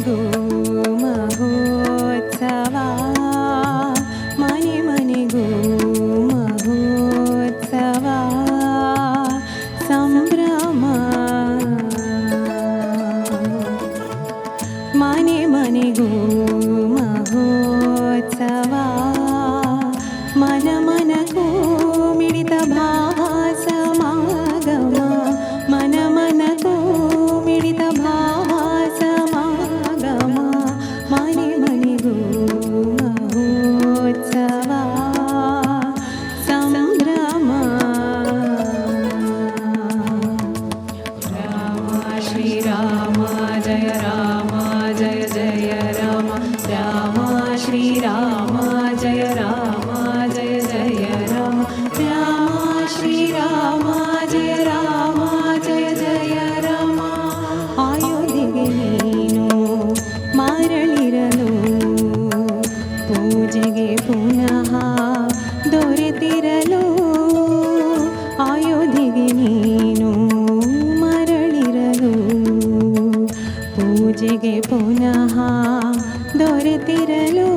ಮನೆಗೂ ಮಹೋತ್ಸವ, ಮನೆ ಮನೆಗೂ ಮಹೋತ್ಸವ ಸಂಭ್ರಮ, ಮನೆ ಮನೆಗೂ ಮಹೋತ್ಸವ, ಮನ ಮನಗೂ ಮಿಡಿತ ಭಾವ ಸಮಾಗಮ, ಮನ ಮನಗೂ ಮಿಡಿತ ಭಾವ ಸಮಾಗಮ, ಮನೆ ಮನೆಗೂ ಮಹೋತ್ಸವ ಸಂಭ್ರಮ. ರಾಮ ಶ್ರೀರಾಮ ಜಯ ರಾಮ ಜಯ ಜಯ ರಾಮ, ರಾಮ ಶ್ರೀರಾಮ ಜಯ ರಾಮ ಜಯ ಜಯ ರಾಮ, ರಾಮ ಶ್ರೀರಾಮ ಜಯ ರಾಮ ಜಯ ಜಯ ರಾಮ. ಅಯೋಧ್ಯೆಗೆ ನೀನು ಮರಳಿರಲು, ಪೂಜೆಗೆ ಪುನಃ ದೊರೆತಿರಲು, ಅಯೋಧ್ಯೆಗೆ ನೀನು ಮರಳಿರಲು, ಪೂಜೆಗೆ ಪುನಃ ದೊರೆತಿರಲು,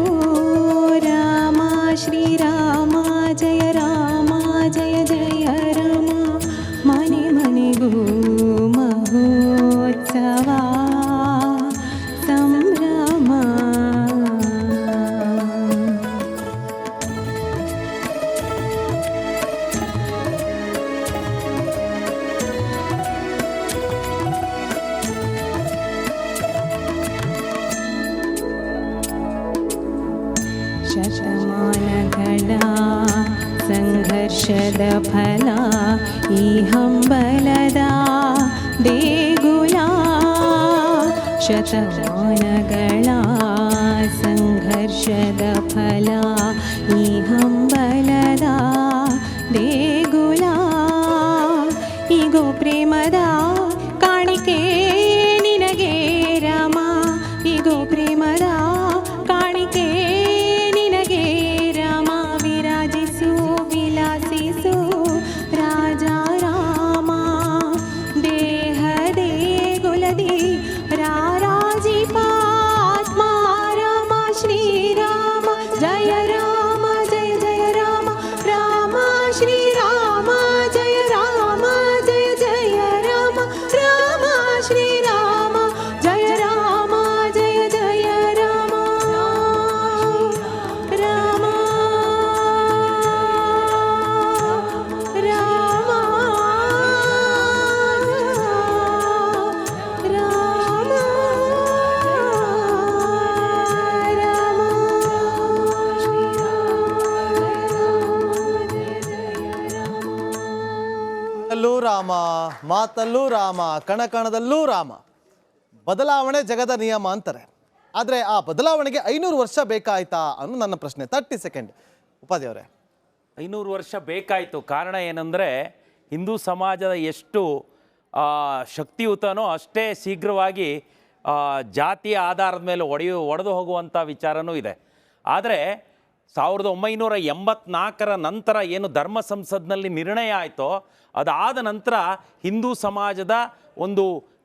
ರಾಮ ಶ್ರೀರಾಮ ಜಯ ರಾಮ ಜಯ ಜಯ ರಾಮ, ಮನೆ ಮನೆಗೂ ಮಹೋತ್ಸವ ಸಂಭ್ರಮ. ಶತಮಾನಗಳ ಸಂಘರ್ಷದ ಫಲ ಈ ಹಂಬಲದ ದೇಗುಲ, ಶತಮಾನಗಳ ಸಂಘರ್ಷದ ಫಲ ಈ ಹಂಬಲದ ದೇಗುಲ, ಈಗೋ ಪ್ರೇಮದ ಕಾಣಿಕೆ ನಿನಗೆ ರಾಮ, ಈಗೋ ಪ್ರೇಮದ ಕಾಣಿಕೆ ನಿನಗೆ ರಾಮ, ವಿರಾಜಿಸು ವಿಲಾಸಿಸು ರಾಜ ರಾಮ, ದೇಹದೇ ಗುಲದಿ ರಾರಾಜಿಪಾತ್ಮ ರಾಮ ಶ್ರೀರಾಮ ಜಯ ರಾಮ ಜಯ ಜಯ ರಾಮ, ರಾಮ ಶ್ರೀರಾಮ ಜಯ ರಾಮ ಜಯ ಜಯ ರಾಮ, ರಾಮ ಶ್ರೀರಾಮ ಜಯ ರಾಮ ಜಯ ಜಯ ರಾಮ, ರಾಮ ರಾಮ ರಾಮ ಅಲ್ಲೂ ರಾಮ, ಮಾತಲ್ಲೂ ರಾಮ, ಕಣಕಣದಲ್ಲೂ ರಾಮ. ಬದಲಾವಣೆ ಜಗದ ನಿಯಮ ಅಂತಾರೆ. ಆದರೆ ಆ ಬದಲಾವಣೆಗೆ 500 ವರ್ಷ ಬೇಕಾಯ್ತಾ ಅನ್ನೋ ನನ್ನ ಪ್ರಶ್ನೆ. 30 ಸೆಕೆಂಡ್ ಉಪಾಧ್ಯವರೇ. 500 ವರ್ಷ ಬೇಕಾಯಿತು. ಕಾರಣ ಏನಂದರೆ ಹಿಂದೂ ಸಮಾಜದ ಎಷ್ಟು ಶಕ್ತಿಯುತನೋ ಅಷ್ಟೇ ಶೀಘ್ರವಾಗಿ ಜಾತಿಯ ಆಧಾರದ ಮೇಲೆ ಒಡೆದು ಹೋಗುವಂಥ ವಿಚಾರನೂ ಇದೆ. ಆದರೆ 1984 ನಂತರ ಏನು ಧರ್ಮ ಸಂಸತ್ನಲ್ಲಿ ನಿರ್ಣಯ ಆಯಿತೋ ಅದಾದ ನಂತರ ಹಿಂದೂ ಸಮಾಜದ ಒಂದು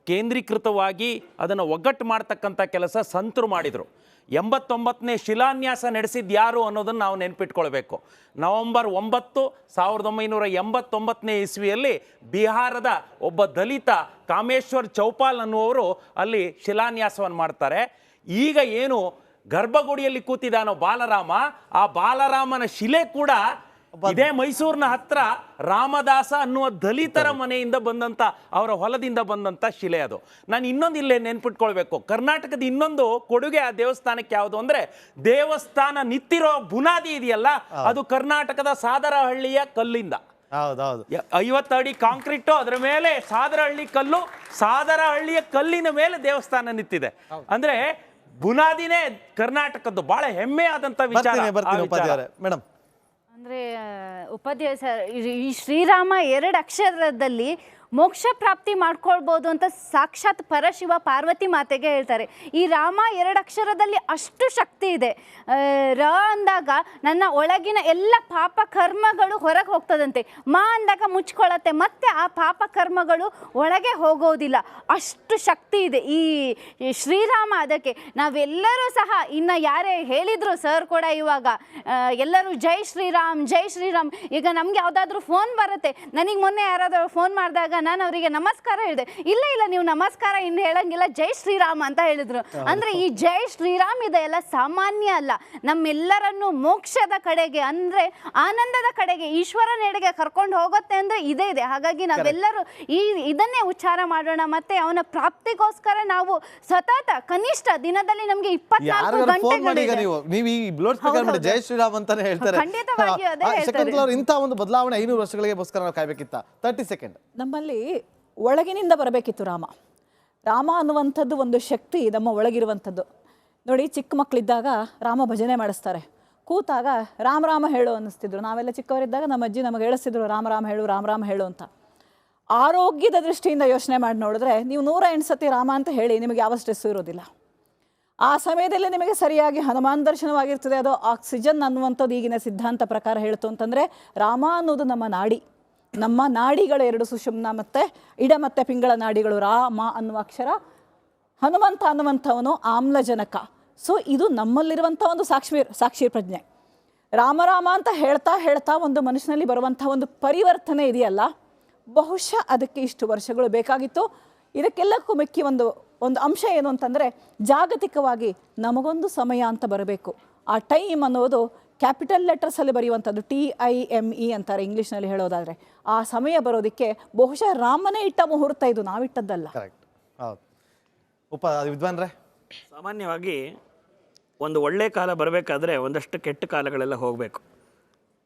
ಕೇಂದ್ರೀಕೃತವಾಗಿ ಅದನ್ನು ಒಗ್ಗಟ್ಟು ಮಾಡ್ತಕ್ಕಂಥ ಕೆಲಸ ಸಂತರು ಮಾಡಿದರು. 89ನೇ ಶಿಲಾನ್ಯಾಸ ನಡೆಸಿದ್ದು ಯಾರು ಅನ್ನೋದನ್ನು ನಾವು ನೆನಪಿಟ್ಕೊಳ್ಬೇಕು. ನವೆಂಬರ್ 9, 1989ನೇ ಇಸ್ವಿಯಲ್ಲಿ ಬಿಹಾರದ ಒಬ್ಬ ದಲಿತ ಕಾಮೇಶ್ವರ್ ಚೌಪಾಲ್ ಅನ್ನುವರು ಅಲ್ಲಿ ಶಿಲಾನ್ಯಾಸವನ್ನು ಮಾಡ್ತಾರೆ. ಈಗ ಏನು ಗರ್ಭಗುಡಿಯಲ್ಲಿ ಕೂತಿದ್ದಾನೋ ಬಾಲರಾಮ, ಆ ಬಾಲರಾಮನ ಶಿಲೆ ಕೂಡ ಇದೇ ಮೈಸೂರಿನ ಹತ್ರ ರಾಮದಾಸ ಅನ್ನುವ ದಲಿತರ ಮನೆಯಿಂದ ಬಂದಂಥ, ಅವರ ಹೊಲದಿಂದ ಬಂದಂಥ ಶಿಲೆ ಅದು. ನಾನು ಇನ್ನೊಂದು ಇಲ್ಲೇ ನೆನ್ಪಿಟ್ಕೊಳ್ಬೇಕು, ಕರ್ನಾಟಕದ ಇನ್ನೊಂದು ಕೊಡುಗೆ ಆ ದೇವಸ್ಥಾನಕ್ಕೆ ಯಾವುದು ಅಂದರೆ, ದೇವಸ್ಥಾನ ನಿಂತಿರೋ ಬುನಾದಿ ಇದೆಯಲ್ಲ ಅದು ಕರ್ನಾಟಕದ ಸಾದರಹಳ್ಳಿಯ ಕಲ್ಲಿಂದ. 50 ಅಡಿ ಕಾಂಕ್ರೀಟು, ಅದರ ಮೇಲೆ ಸಾದರಹಳ್ಳಿ ಕಲ್ಲು, ಸಾದರಹಳ್ಳಿಯ ಕಲ್ಲಿನ ಮೇಲೆ ದೇವಸ್ಥಾನ ನಿಂತಿದೆ. ಅಂದ್ರೆ ಬುನಾದಿನೇ ಕರ್ನಾಟಕದ್ದು ಬಹಳ ಹೆಮ್ಮೆ ಆದಂತ ವಿಚಾರ. ಅಂದ್ರೆ ಉಪಾಧ್ಯಾಯ ಸರ್, ಈ ಶ್ರೀರಾಮ 2 ಅಕ್ಷರದಲ್ಲಿ ಮೋಕ್ಷ ಪ್ರಾಪ್ತಿ ಮಾಡ್ಕೊಳ್ಬೋದು ಅಂತ ಸಾಕ್ಷಾತ್ ಪರಶಿವ ಪಾರ್ವತಿ ಮಾತೆಗೆ ಹೇಳ್ತಾರೆ. ಈ ರಾಮ 2 ಅಕ್ಷರದಲ್ಲಿ ಅಷ್ಟು ಶಕ್ತಿ ಇದೆ. ರ ಅಂದಾಗ ನನ್ನ ಒಳಗಿನ ಎಲ್ಲ ಪಾಪ ಕರ್ಮಗಳು ಹೊರಗೆ ಹೋಗ್ತದಂತೆ, ಮಾ ಅಂದಾಗ ಮುಚ್ಕೊಳ್ಳತ್ತೆ, ಮತ್ತೆ ಆ ಪಾಪ ಕರ್ಮಗಳು ಒಳಗೆ ಹೋಗೋದಿಲ್ಲ, ಅಷ್ಟು ಶಕ್ತಿ ಇದೆ ಈ ಶ್ರೀರಾಮ. ಅದಕ್ಕೆ ನಾವೆಲ್ಲರೂ ಸಹ ಇನ್ನು ಯಾರೇ ಹೇಳಿದ್ರು ಸರ್ ಕೂಡ ಇವಾಗ ಎಲ್ಲರೂ ಜೈ ಶ್ರೀರಾಮ್ ಜೈ ಶ್ರೀರಾಮ್. ಈಗ ನಮ್ಗೆ ಯಾವುದಾದ್ರೂ ಫೋನ್ ಬರುತ್ತೆ, ನನಗೆ ಮೊನ್ನೆ ಯಾರಾದರೂ ಫೋನ್ ಮಾಡಿದಾಗ ನಾನು ಅವರಿಗೆ ನಮಸ್ಕಾರ ಹೇಳಿದೆ, ಇಲ್ಲ ನೀವು ನಮಸ್ಕಾರ ಇನ್ನು ಹೇಳಂಗಿಲ್ಲ, ಜೈ ಶ್ರೀರಾಮ್ ಅಂತ ಹೇಳಿದ್ರು. ಅಂದ್ರೆ ಈ ಜೈ ಶ್ರೀರಾಮ್ ಇದೆಲ್ಲ ಸಾಮಾನ್ಯ ಅಲ್ಲ, ನಮ್ಮೆಲ್ಲರನ್ನು ಮೋಕ್ಷದ ಕಡೆಗೆ ಅಂದ್ರೆ ಆನಂದದ ಕಡೆಗೆ ಈಶ್ವರನೆಡೆಗೆ ಕರ್ಕೊಂಡು ಹೋಗುತ್ತೆ ಅಂದ್ರೆ ಇದೇ ಇದೆ. ಹಾಗಾಗಿ ನಾವೆಲ್ಲರೂ ಇದನ್ನೇ ಉಚ್ಚಾರ ಮಾಡೋಣ. ಮತ್ತೆ ಅವನ ಪ್ರಾಪ್ತಿಗೋಸ್ಕರ ನಾವು ಸತತ ಕನಿಷ್ಠ ದಿನದಲ್ಲಿ ನಮ್ಗೆ 24 ಗಂಟೆಗಳು ಜೈ ಶ್ರೀರಾಮ್ ಅಂತಾನೆ ಹೇಳ್ತಾರೆ. ಖಂಡಿತವಾಗಿಯೂ ಅದೇ ಹೇಳ್ತಾರೆ. ಇಂಥ ಒಂದು ಬದಲಾವಣೆ 500 ವರ್ಷಗಳಿಗೋಸ್ಕರ ನಾವು ಕಾಯ್ಬೇಕಿತ್ತ? 30 ಸೆಕೆಂಡ್. ನಮ್ಮಲ್ಲಿ ಒಳಗಿನಿಂದ ಬರಬೇಕಿತ್ತು ರಾಮ ಅನ್ನುವಂಥದ್ದು ಒಂದು ಶಕ್ತಿ ನಮ್ಮ ಒಳಗಿರುವಂಥದ್ದು. ನೋಡಿ, ಚಿಕ್ಕ ಮಕ್ಕಳಿದ್ದಾಗ ರಾಮ ಭಜನೆ ಮಾಡಿಸ್ತಾರೆ, ಕೂತಾಗ ರಾಮ ರಾಮ ಹೇಳು ಅನ್ನಿಸ್ತಿದ್ರು. ನಾವೆಲ್ಲ ಚಿಕ್ಕವರಿದ್ದಾಗ ನಮ್ಮ ಅಜ್ಜಿ ನಮಗೆ ಹೇಳಿಸ್ತಿದ್ರು, ರಾಮ ರಾಮ ಹೇಳು ರಾಮ ರಾಮ ಹೇಳು ಅಂತ. ಆರೋಗ್ಯದ ದೃಷ್ಟಿಯಿಂದ ಯೋಚನೆ ಮಾಡಿ ನೋಡಿದ್ರೆ ನೀವು 108 ಸತಿ ರಾಮ ಅಂತ ಹೇಳಿ ನಿಮಗೆ ಯಾವ ಸ್ಟ್ರೆಸ್ಸು ಇರೋದಿಲ್ಲ. ಆ ಸಮಯದಲ್ಲಿ ನಿಮಗೆ ಸರಿಯಾಗಿ ಹನುಮಾನ್ ದರ್ಶನವಾಗಿರ್ತದೆ. ಅದು ಆಕ್ಸಿಜನ್ ಅನ್ನುವಂಥದ್ದು ಈಗಿನ ಸಿದ್ಧಾಂತ ಪ್ರಕಾರ ಹೇಳ್ತು ಅಂತಂದರೆ, ರಾಮ ಅನ್ನೋದು ನಮ್ಮ ನಾಡಿಗಳ 2 ಸುಷುಮ್ನ ಮತ್ತು ಇಡ ಮತ್ತು ಪಿಂಗಳ ನಾಡಿಗಳು. ರಾಮ ಅನ್ನುವ ಅಕ್ಷರ, ಹನುಮಂತ ಅನ್ನುವಂಥವನು ಆಮ್ಲಜನಕ. ಸೊ ಇದು ನಮ್ಮಲ್ಲಿರುವಂಥ ಒಂದು ಸಾಕ್ಷಿ ಪ್ರಜ್ಞೆ. ರಾಮ ರಾಮ ಅಂತ ಹೇಳ್ತಾ ಒಂದು ಮನುಷ್ಯನಲ್ಲಿ ಬರುವಂಥ ಒಂದು ಪರಿವರ್ತನೆ ಇದೆಯಲ್ಲ, ಬಹುಶಃ ಅದಕ್ಕೆ ಇಷ್ಟು ವರ್ಷಗಳು ಬೇಕಾಗಿತ್ತು. ಇದಕ್ಕೆಲ್ಲಕ್ಕೂ ಮಿಕ್ಕಿ ಒಂದು ಅಂಶ ಏನು ಅಂತಂದರೆ, ಜಾಗತಿಕವಾಗಿ ನಮಗೊಂದು ಸಮಯ ಅಂತ ಬರಬೇಕು. ಆ ಟೈಮ್ ಅನ್ನೋದು ಕ್ಯಾಪಿಟಲ್ ಲೆಟರ್ಸಲ್ಲಿ ಬರೆಯುವಂಥದ್ದು, TIME ಅಂತಾರೆ ಇಂಗ್ಲೀಷ್ನಲ್ಲಿ ಹೇಳೋದಾದರೆ. ಆ ಸಮಯ ಬರೋದಕ್ಕೆ ಬಹುಶಃ ರಾಮನೇ ಇಟ್ಟ ಮುಹೂರ್ತ, ಇದು ನಾವಿಟ್ಟದ್ದಲ್ಲ. ವಿದ್ವಾನ್ರೆ, ಸಾಮಾನ್ಯವಾಗಿ ಒಂದು ಒಳ್ಳೆ ಕಾಲ ಬರಬೇಕಾದ್ರೆ ಒಂದಷ್ಟು ಕೆಟ್ಟ ಕಾಲಗಳೆಲ್ಲ ಹೋಗಬೇಕು.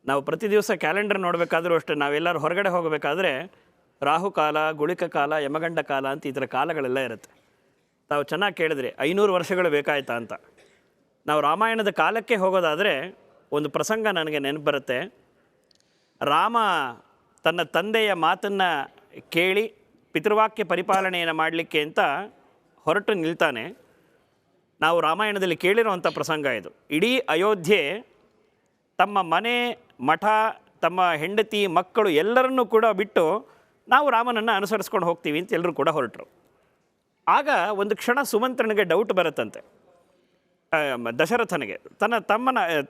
ನಾವು ಪ್ರತಿ ದಿವಸ ಕ್ಯಾಲೆಂಡರ್ ನೋಡಬೇಕಾದ್ರೂ ಅಷ್ಟೇ, ನಾವೆಲ್ಲರೂ ಹೊರಗಡೆ ಹೋಗಬೇಕಾದ್ರೆ ರಾಹುಕಾಲ, ಗುಳಿಕ ಕಾಲ, ಯಮಗಂಡ ಕಾಲ ಅಂತ ಈ ಥರ ಕಾಲಗಳೆಲ್ಲ ಇರುತ್ತೆ. ತಾವು ಚೆನ್ನಾಗಿ ಕೇಳಿದ್ರಿ 500 ವರ್ಷಗಳು ಬೇಕಾಯ್ತಾ ಅಂತ. ನಾವು ರಾಮಾಯಣದ ಕಾಲಕ್ಕೆ ಹೋಗೋದಾದರೆ ಒಂದು ಪ್ರಸಂಗ ನನಗೆ ನೆನಪು ಬರುತ್ತೆ. ರಾಮ ತನ್ನ ತಂದೆಯ ಮಾತನ್ನು ಕೇಳಿ ಪಿತೃವಾಕ್ಯ ಪರಿಪಾಲನೆಯನ್ನು ಮಾಡಲಿಕ್ಕೆ ಅಂತ ಹೊರಟು ನಿಲ್ತಾನೆ. ನಾವು ರಾಮಾಯಣದಲ್ಲಿ ಕೇಳಿರುವಂಥ ಪ್ರಸಂಗ ಇದು. ಇಡೀ ಅಯೋಧ್ಯೆ ತಮ್ಮ ಮನೆ, ಮಠ, ತಮ್ಮ ಹೆಂಡತಿ, ಮಕ್ಕಳು ಎಲ್ಲರನ್ನೂ ಕೂಡ ಬಿಟ್ಟು ನಾವು ರಾಮನನ್ನು ಅನುಸರಿಸ್ಕೊಂಡು ಹೋಗ್ತೀವಿ ಅಂತ ಎಲ್ಲರೂ ಕೂಡ ಹೊರಟರು. ಆಗ ಒಂದು ಕ್ಷಣ ಸುಮಂತ್ರನಿಗೆ ಡೌಟ್ ಬರುತ್ತಂತೆ. ದಶರಥನಿಗೆ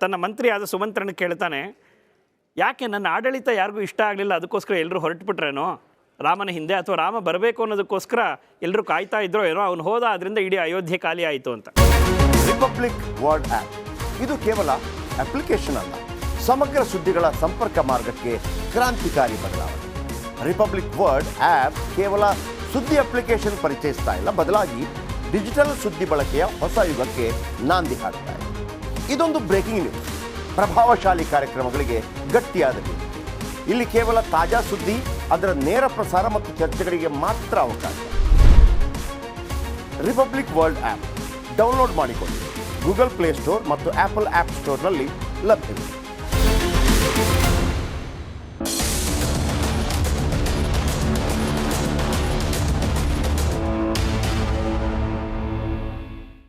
ತನ್ನ ಮಂತ್ರಿ ಆದ ಸುಮಂತ್ರನಿಗೆ ಕೇಳ್ತಾನೆ, ಯಾಕೆ ನನ್ನ ಆಡಳಿತ ಯಾರಿಗೂ ಇಷ್ಟ ಆಗಲಿಲ್ಲ, ಅದಕ್ಕೋಸ್ಕರ ಎಲ್ಲರೂ ಹೊರಟುಬಿಟ್ರೇನೋ ರಾಮನ ಹಿಂದೆ, ಅಥವಾ ರಾಮ ಬರಬೇಕು ಅನ್ನೋದಕ್ಕೋಸ್ಕರ ಎಲ್ಲರೂ ಕಾಯ್ತಾ ಇದ್ರೋ ಏನೋ, ಅವನು ಹೋದ, ಅದರಿಂದ ಇಡೀ ಅಯೋಧ್ಯೆ ಖಾಲಿ ಆಯಿತು ಅಂತ. ರಿಪಬ್ಲಿಕ್ ವರ್ಡ್ ಆ್ಯಪ್ ಇದು ಕೇವಲ ಅಪ್ಲಿಕೇಶನ್ ಅಲ್ಲ, ಸಮಗ್ರ ಸುದ್ದಿಗಳ ಸಂಪರ್ಕ ಮಾರ್ಗಕ್ಕೆ ಕ್ರಾಂತಿಕಾರಿ ಬದಲಾವಣೆ. ರಿಪಬ್ಲಿಕ್ ವರ್ಡ್ ಆ್ಯಪ್ ಕೇವಲ ಸುದ್ದಿ ಅಪ್ಲಿಕೇಶನ್ ಪರಿಚಯಿಸ್ತಾ ಇಲ್ಲ, ಬದಲಾಗಿ ಡಿಜಿಟಲ್ ಸುದ್ದಿ ಬಳಕೆಯ ಹೊಸ ಯುಗಕ್ಕೆ ನಾಂದಿ ಹಾಡ್ತಾ ಇದೆ. ಇದೊಂದು ಬ್ರೇಕಿಂಗ್ ನ್ಯೂಸ್, ಪ್ರಭಾವಶಾಲಿ ಕಾರ್ಯಕ್ರಮಗಳಿಗೆ ಗಟ್ಟಿಯಾದ ನ್ಯೂಸ್. ಇಲ್ಲಿ ಕೇವಲ ತಾಜಾ ಸುದ್ದಿ, ಅದರ ನೇರ ಪ್ರಸಾರ ಮತ್ತು ಚರ್ಚೆಗಳಿಗೆ ಮಾತ್ರ ಅವಕಾಶ. ರಿಪಬ್ಲಿಕ್ ವರ್ಲ್ಡ್ ಆ್ಯಪ್ ಡೌನ್ಲೋಡ್ ಮಾಡಿಕೊಳ್ಳಿ. ಗೂಗಲ್ ಪ್ಲೇಸ್ಟೋರ್ ಮತ್ತು ಆಪಲ್ ಆ್ಯಪ್ ಸ್ಟೋರ್ನಲ್ಲಿ ಲಭ್ಯವಿದೆ.